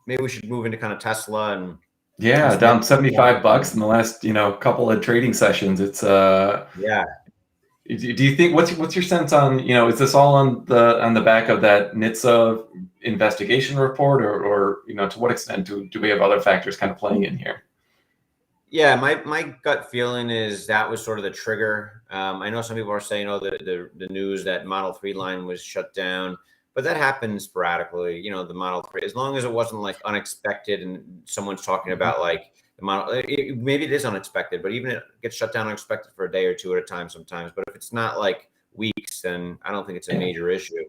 maybe we should move into kind of Tesla and Yeah, down $75 in the last, couple of trading sessions. It's yeah. Do you think what's your sense on, is this all on the back of that NHTSA investigation report, or to what extent do we have other factors kind of playing in here? Yeah, my gut feeling is that was sort of the trigger. I know some people are saying, oh, the news that Model 3 line was shut down, but that happens sporadically. The Model 3, as long as it wasn't like unexpected and someone's talking about like the model, maybe it is unexpected, but even it gets shut down unexpected for a day or two at a time sometimes. But if it's not like weeks, then I don't think it's a major issue.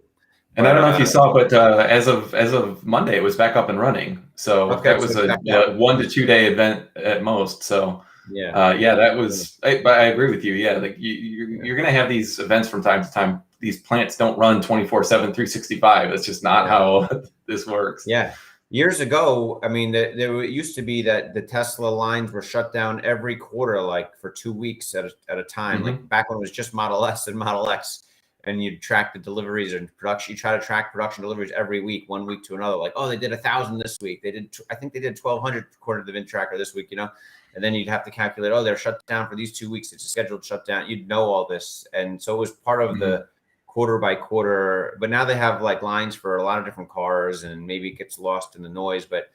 And I don't know if you saw, but as of Monday, it was back up and running. So okay, that was a 1 to 2 day event at most. So that was. But I agree with you. Yeah, like you're going to have these events from time to time. These plants don't run 24/7, 365. That's just not how this works. Yeah. Years ago, I mean, there used to be that the Tesla lines were shut down every quarter, like for 2 weeks at a time. Mm-hmm. Like back when it was just Model S and Model X, and you'd track the deliveries and production. You try to track production deliveries every week, 1 week to another. Like, oh, they did 1,000 this week. They did, I think they did 1,200 according to the VinTracker this week. And then you'd have to calculate, oh, they're shut down for these 2 weeks. It's a scheduled shutdown. You'd know all this, and so it was part of the quarter by quarter. But now they have like lines for a lot of different cars, and maybe it gets lost in the noise. But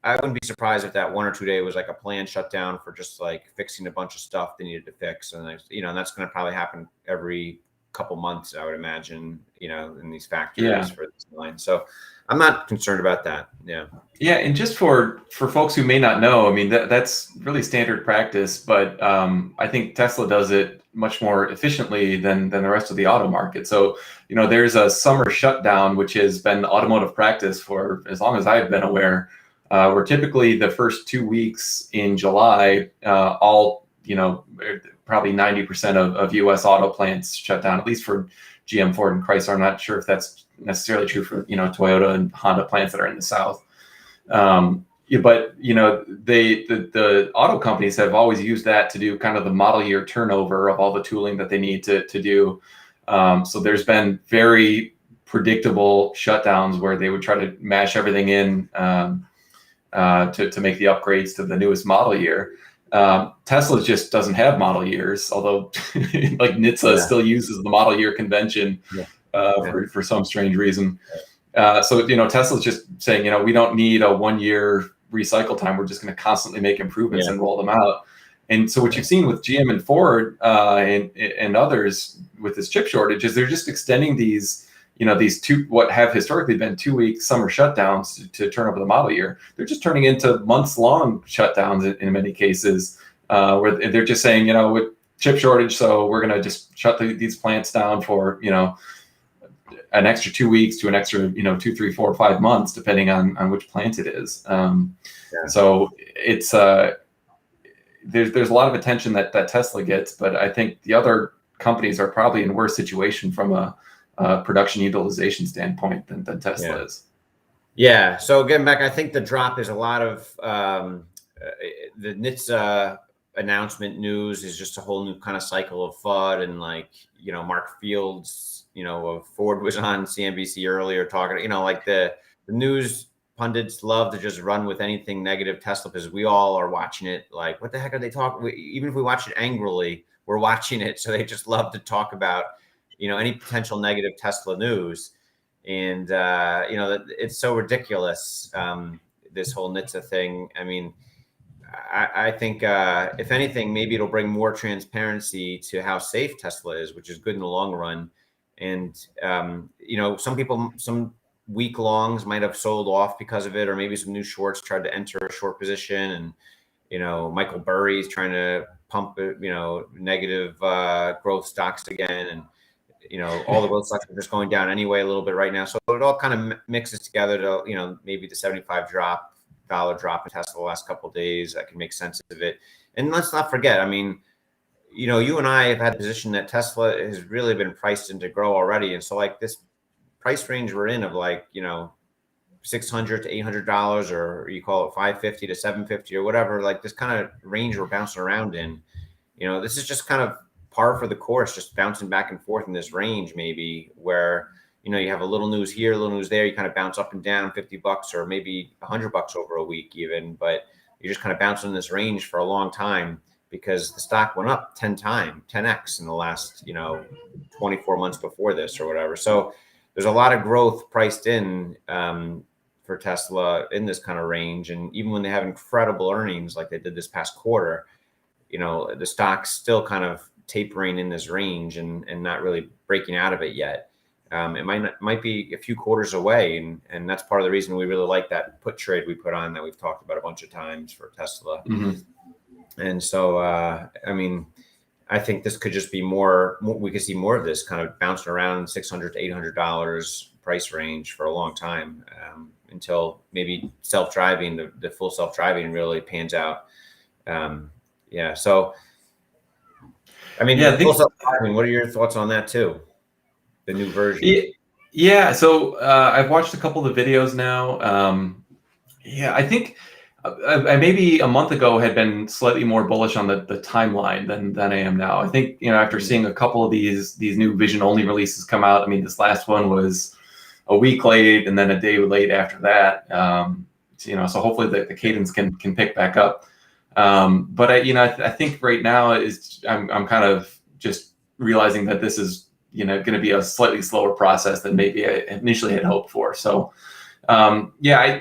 I wouldn't be surprised if that 1 or 2 day was like a planned shutdown for just like fixing a bunch of stuff they needed to fix. And and that's going to probably happen every couple months, I would imagine, in these factories for this line. So I'm not concerned about that. Yeah. And just for folks who may not know, I mean, that's really standard practice, but I think Tesla does it much more efficiently than the rest of the auto market. So, there's a summer shutdown, which has been automotive practice for as long as I've been aware, where typically the first 2 weeks in July, probably 90% of U.S. auto plants shut down, at least for GM, Ford, and Chrysler. I'm not sure if that's necessarily true for Toyota and Honda plants that are in the South. But the auto companies have always used that to do kind of the model year turnover of all the tooling that they need to do. So there's been very predictable shutdowns where they would try to mash everything in to make the upgrades to the newest model year. Tesla just doesn't have model years, although like NHTSA still uses the model year convention for some strange reason. So Tesla's just saying, we don't need a 1 year recycle time. We're just going to constantly make improvements and roll them out. And so what you've seen with GM and Ford and others with this chip shortage is they're just extending these what have historically been 2 week summer shutdowns to turn over the model year. They're just turning into months long shutdowns in many cases, where they're just saying, with chip shortage, so we're going to just shut these plants down for, an extra 2 weeks to an extra, 2, 3, 4, 5 months, depending on which plant it is. So it's, there's a lot of attention that Tesla gets, but I think the other companies are probably in a worse situation from a production utilization standpoint than Tesla is. Yeah. So getting back, I think the drop is a lot of the NHTSA announcement news is just a whole new kind of cycle of FUD, and like, Mark Fields, of Ford was on CNBC earlier talking, like the news pundits love to just run with anything negative Tesla, because we all are watching it. Like, what the heck are they talking? Even if we watch it angrily, we're watching it. So they just love to talk about, any potential negative Tesla news. And, it's so ridiculous, this whole NHTSA thing. I mean, I think, if anything, maybe it'll bring more transparency to how safe Tesla is, which is good in the long run. And, some weak longs might have sold off because of it, or maybe some new shorts tried to enter a short position. And, Michael Burry's trying to pump, negative growth stocks again. And, all the growth stocks are just going down anyway a little bit right now. So it all kind of mixes together to, maybe the $75 drop in Tesla the last couple of days. I can make sense of it. And let's not forget, I mean, you and I have had the position that Tesla has really been priced in to grow already. And so like this price range we're in of like, $600 to $800, or you call it $550 to $750 or whatever, like this kind of range we're bouncing around in, this is just kind of par for the course, just bouncing back and forth in this range, maybe, where, you have a little news here, a little news there. You kind of bounce up and down $50 or maybe $100 over a week even, but you're just kind of bouncing in this range for a long time because the stock went up 10x in the last, 24 months before this or whatever. So there's a lot of growth priced in for Tesla in this kind of range. And even when they have incredible earnings like they did this past quarter, the stock's still kind of tapering in this range and not really breaking out of it yet. It might be a few quarters away, and that's part of the reason we really like that put trade we put on that we've talked about a bunch of times for Tesla. And so, I think this could just be more. We could see more of this kind of bouncing around $600 to $800 price range for a long time until maybe self-driving, the full self-driving really pans out. So. Full self-driving. What are your thoughts on that too? The new version. Yeah. So I've watched a couple of the videos now. I think I maybe a month ago had been slightly more bullish on the timeline than I am now. I think, after seeing a couple of these new vision only releases come out, this last one was a week late and then a day late after that. So hopefully the cadence can pick back up. But I think right now I'm kind of just realizing that this is going to be a slightly slower process than maybe I initially had hoped for. So I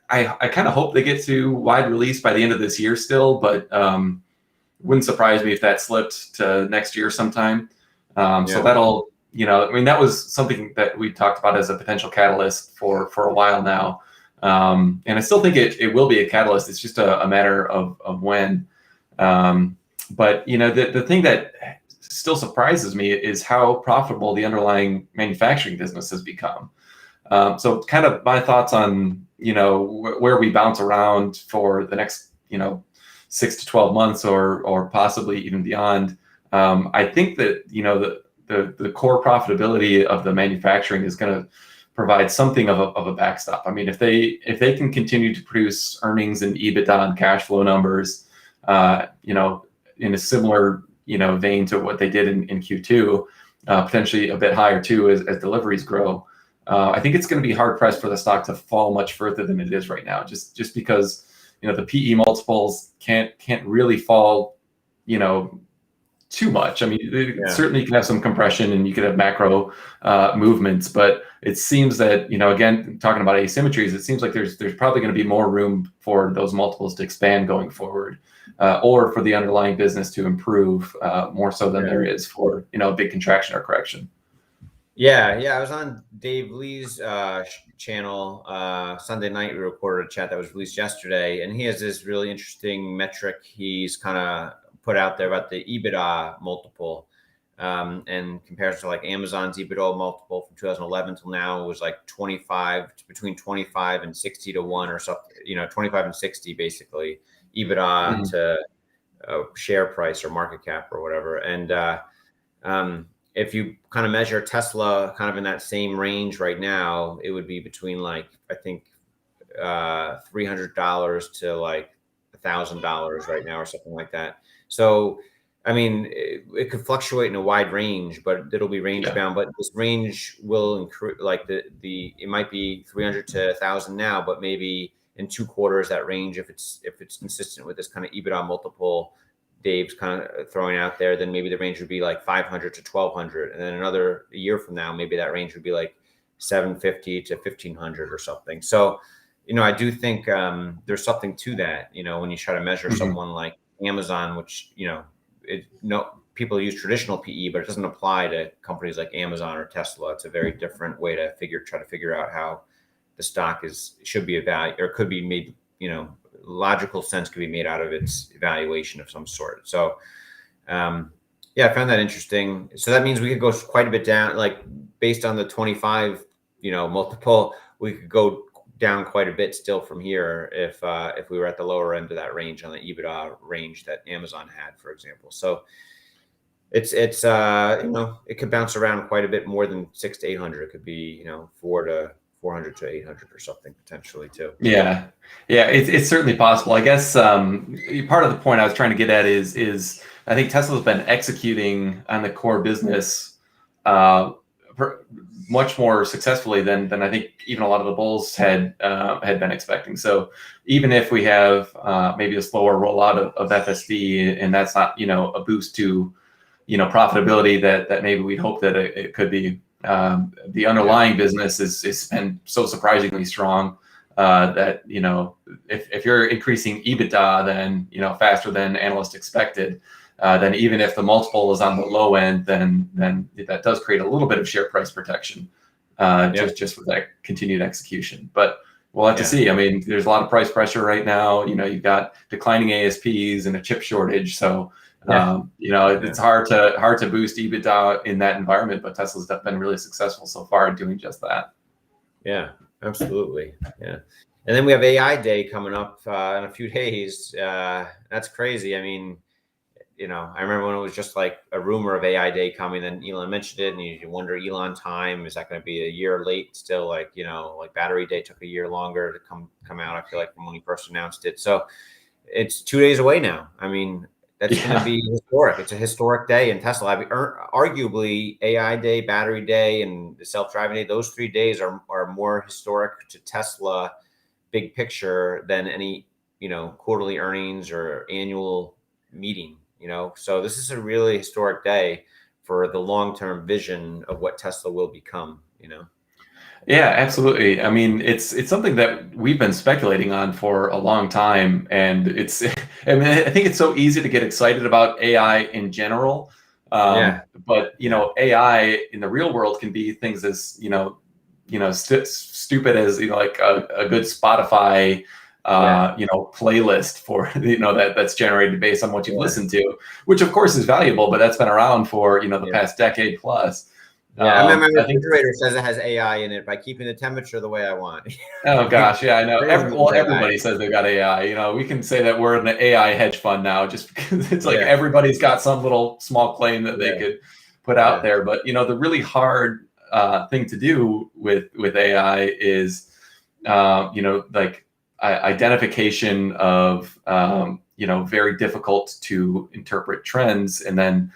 kind of hope they get to wide release by the end of this year still, but wouldn't surprise me if that slipped to next year sometime. So that'll, that was something that we talked about as a potential catalyst for a while now. And I still think it will be a catalyst. It's just a matter of when. But the thing that still surprises me is how profitable the underlying manufacturing business has become. So kind of my thoughts on where we bounce around for the next 6 to 12 months or possibly even beyond. I think that the core profitability of the manufacturing is going to provide something of a backstop. If they can continue to produce earnings and EBITDA and cash flow numbers, in a similar vein to what they did in Q2, potentially a bit higher too as deliveries grow. I think it's going to be hard pressed for the stock to fall much further than it is right now, just because the PE multiples can't really fall too much. Certainly you can have some compression and you could have macro movements, but it seems that, again, talking about asymmetries, it seems like there's probably going to be more room for those multiples to expand going forward, or for the underlying business to improve more so than there is for, a big contraction or correction. Yeah. I was on Dave Lee's channel Sunday night. We recorded a chat that was released yesterday, and he has this really interesting metric he's kind of put out there about the EBITDA multiple, and compares to like Amazon's EBITDA multiple from 2011 till now was like between 25 and 60 to 1 or something, 25 and 60 basically EBITDA to share price or market cap or whatever. And if you kind of measure Tesla kind of in that same range right now, it would be between like, I think $300 to like $1,000 right now or something like that. So, it could fluctuate in a wide range, but it'll be range bound. But this range will increase, like it might be 300 to 1,000 now, but maybe in 2 quarters that range, if it's consistent with this kind of EBITDA multiple Dave's kind of throwing out there, then maybe the range would be like 500 to 1,200, and then another year from now, maybe that range would be like 750 to 1,500 or something. So, I do think there's something to that. When you try to measure someone like Amazon, which people use traditional PE, but it doesn't apply to companies like Amazon or Tesla. It's a very different way to try to figure out how the stock should be evaluated or could be made. Logical sense could be made out of its evaluation of some sort. So, I found that interesting. So that means we could go quite a bit down, like based on the 25, multiple, we could go down quite a bit still from here if we were at the lower end of that range on the EBITDA range that Amazon had, for example. So it's it could bounce around quite a bit more than 600 to 800. It could be 400 to 800 or something potentially too. Yeah, it's certainly possible. I guess part of the point I was trying to get at is I think Tesla's been executing on the core business much more successfully than I think even a lot of the bulls had been expecting. So even if we have maybe a slower rollout of FSD, and that's not a boost to profitability that maybe we'd hope that it could be, the underlying business is been so surprisingly strong that if you're increasing EBITDA then faster than analysts expected. Then even if the multiple is on the low end, then that does create a little bit of share price protection, just with that continued execution. But we'll have to see. I mean, there's a lot of price pressure right now. You've got declining ASPs and a chip shortage, so it's hard to boost EBITDA in that environment. But Tesla's been really successful so far at doing just that. Yeah, absolutely. Yeah. And then we have AI Day coming up in a few days. That's crazy. I mean, I remember when it was just like a rumor of AI Day coming, then Elon mentioned it, and you wonder, Elon time, is that going to be a year late still? Like, like Battery Day took a year longer to come out, I feel like, from when he first announced it. So it's 2 days away now. I mean, that's going to be historic. It's a historic day in Tesla. I mean, arguably AI Day, Battery Day, and the self-driving day, those 3 days are more historic to Tesla big picture than any, quarterly earnings or annual meeting. So this is a really historic day for the long-term vision of what Tesla will become. Yeah, absolutely. I mean, it's something that we've been speculating on for a long time, and I mean, I think it's so easy to get excited about AI in general. But AI in the real world can be things as stupid as like a good Spotify playlist for that's generated based on what you listen to, which of course is valuable, but that's been around for the past decade plus. I mean, my refrigerator says it has AI in it by keeping the temperature the way I want. Oh gosh, yeah, I know. Everybody says they've got AI. We can say that we're in an AI hedge fund now, just because it's like everybody's got some little small claim that they could put out there. But the really hard thing to do with AI is like identification of very difficult to interpret trends, and then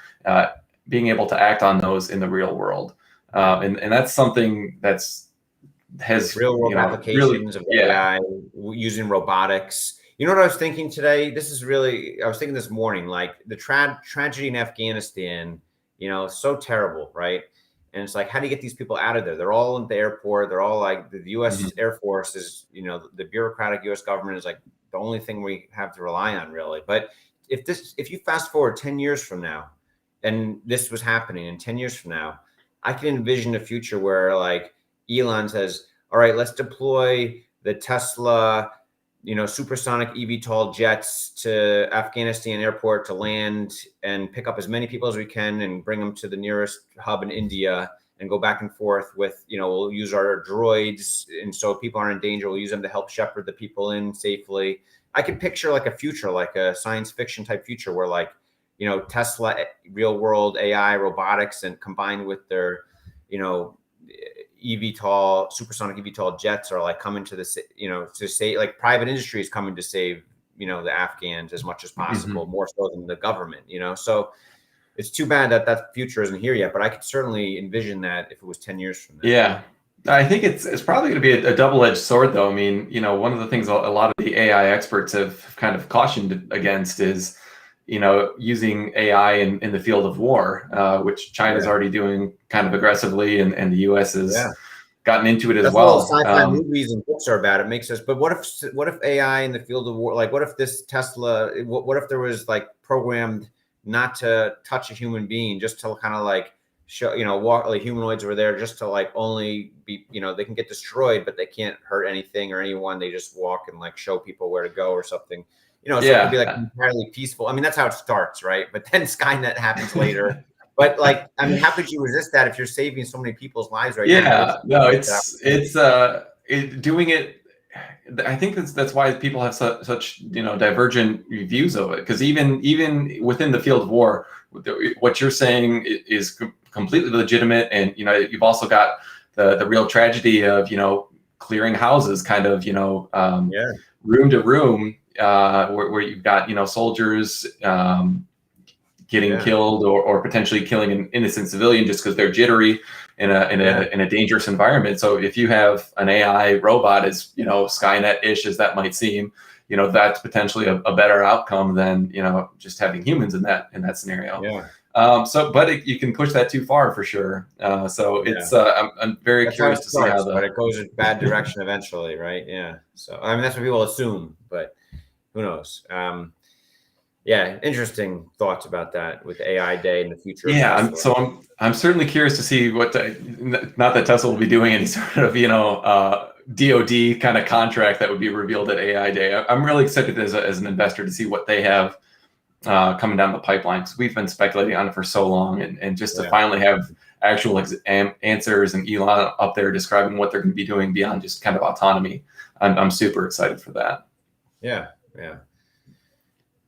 being able to act on those in the real world, and that's something has real world applications of AI using robotics. You know what I was thinking today? I was thinking this morning, like the tragedy in Afghanistan. So terrible, right? And it's like, how do you get these people out of there? They're all in the airport. They're all like, the U.S. Air Force is, the bureaucratic U.S. government is like the only thing we have to rely on, really. But if you fast forward 10 years from now, and this was happening in 10 years from now, I can envision a future where like Elon says, all right, let's deploy the Tesla, supersonic eVTOL jets to Afghanistan airport to land and pick up as many people as we can and bring them to the nearest hub in India and go back and forth with, we'll use our droids. And so if people aren't in danger, we'll use them to help shepherd the people in safely. I could picture like a future, like a science fiction type future where like, Tesla, real world AI, robotics, and combined with their, eVTOL, supersonic eVTOL jets are like coming to to say like private industry is coming to save, the Afghans as much as possible, more so than the government, so it's too bad that future isn't here yet, but I could certainly envision that if it was 10 years from now. Yeah. I think it's probably going to be a double-edged sword, though. I mean, one of the things a lot of the AI experts have kind of cautioned against is, using AI in the field of war, which China's already doing kind of aggressively, and the U.S. has gotten into it as well. Sci-fi movies and books are about it. Makes us. But what if AI in the field of war? Like, what if this Tesla? What if there was like programmed not to touch a human being, just to kind of like show, walk, like humanoids were there just to like only be, they can get destroyed, but they can't hurt anything or anyone. They just walk and like show people where to go or something. So it could be like entirely peaceful. I mean, that's how it starts, right? But then Skynet happens later. But like, I mean, how could you resist that if you're saving so many people's lives right now? No, it's doing it. I think that's why people have such divergent views of it. Because even within the field of war, what you're saying is completely legitimate, and you've also got the real tragedy of clearing houses, kind of room to room. Where you've got soldiers getting killed or potentially killing an innocent civilian just because they're jittery, in a dangerous environment. So if you have an AI robot, as Skynet-ish as that might seem, that's potentially a better outcome than just having humans in that scenario. Yeah. You can push that too far for sure. It's I'm very That's curious how it to see how starts, but it goes in bad direction eventually, right? Yeah. So I mean, that's what people assume, but who knows? Yeah, interesting thoughts about that with AI Day and the future of Yeah, Tesla. I'm certainly curious to see what not that Tesla will be doing any sort of DoD kind of contract that would be revealed at AI Day. I'm really excited as an investor to see what they have coming down the pipeline, because we've been speculating on it for so long, and just to finally have actual answers and Elon up there describing what they're going to be doing beyond just kind of autonomy. I'm super excited for that. Yeah.